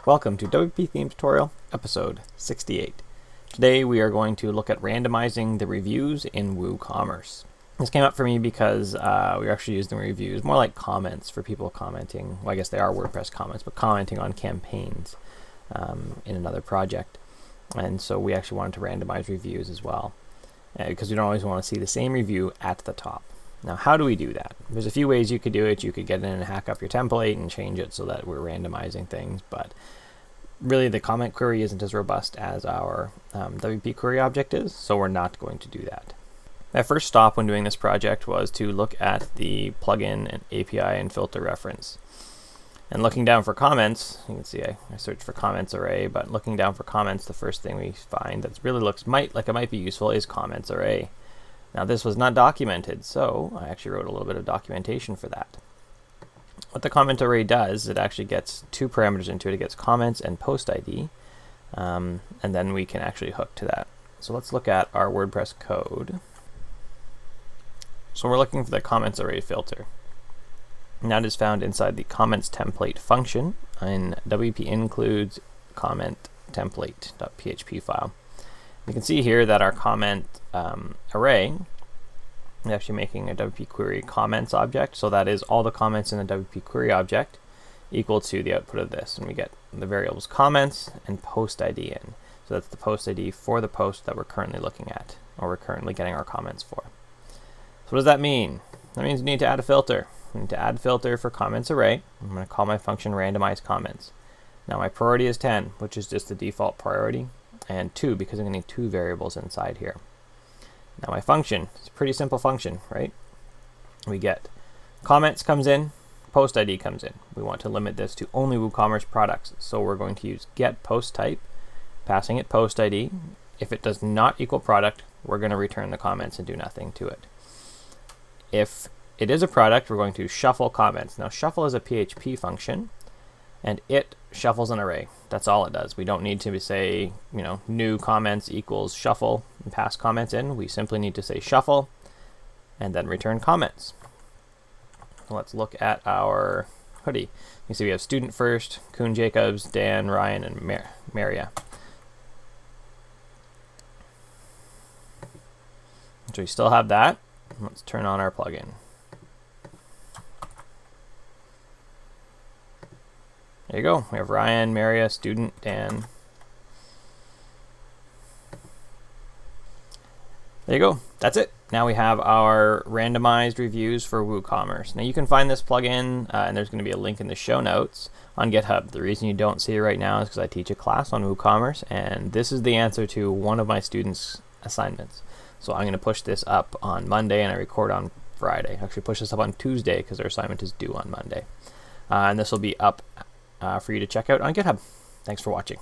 Welcome to WP Theme Tutorial, episode 68. Today we are going to look at randomizing the reviews in WooCommerce. This came up for me because we're actually using reviews more like comments for people commenting. Well, I guess they are WordPress comments, but commenting on campaigns in another project. And so we actually wanted to randomize reviews as well, because we don't always want to see the same review at the top. Now, how do we do that? There's a few ways you could do it. You could get in and hack up your template and change it so that we're randomizing things, but really the comment query isn't as robust as our WP query object is, so we're not going to do that. My first stop when doing this project was to look at the plugin and API and filter reference. And looking down for comments, you can see I searched for comments array, but looking down for comments, the first thing we find that really looks like it might be useful is comments array. Now this was not documented, so I actually wrote a little bit of documentation for that. What the comment array does, it actually gets two parameters into it. It gets comments and post ID, and then we can actually hook to that. So let's look at our WordPress code. So we're looking for the comments array filter. And that is found inside the comments template function in WP includes comment template.php file. You can see here that our comment array is actually making a WP query comments object. So that is all the comments in the WP query object equal to the output of this. And we get the variables comments and post ID in. So that's the post ID for the post that we're currently looking at, or we're currently getting our comments for. So what does that mean? That means we need to add a filter. We need to add a filter for comments array. I'm going to call my function randomize comments. Now my priority is 10, which is just the default priority, and 2 because I'm going to need two variables inside here. Now my function, it's a pretty simple function, right? We get comments comes in, post ID comes in. We want to limit this to only WooCommerce products, so we're going to use get post type, passing it post ID. If it does not equal product, we're going to return the comments and do nothing to it. If it is a product, we're going to shuffle comments. Now shuffle is a PHP function, and it shuffles an array. That's all it does. We don't need to say, new comments equals shuffle and pass comments in. We simply need to say shuffle and then return comments. Let's look at our hoodie. You see we have student first, Kuhn Jacobs, Dan, Ryan, and Maria. So we still have that. Let's turn on our plugin. There you go. We have Ryan, Maria, student, Dan. There you go. That's it. Now we have our randomized reviews for WooCommerce. Now you can find this plugin, and there's going to be a link in the show notes on GitHub. The reason you don't see it right now is because I teach a class on WooCommerce, and this is the answer to one of my students' assignments. So I'm going to push this up on Monday, and I record on Friday. Actually, push this up on Tuesday because their assignment is due on Monday. And this will be up for you to check out on GitHub. Thanks for watching.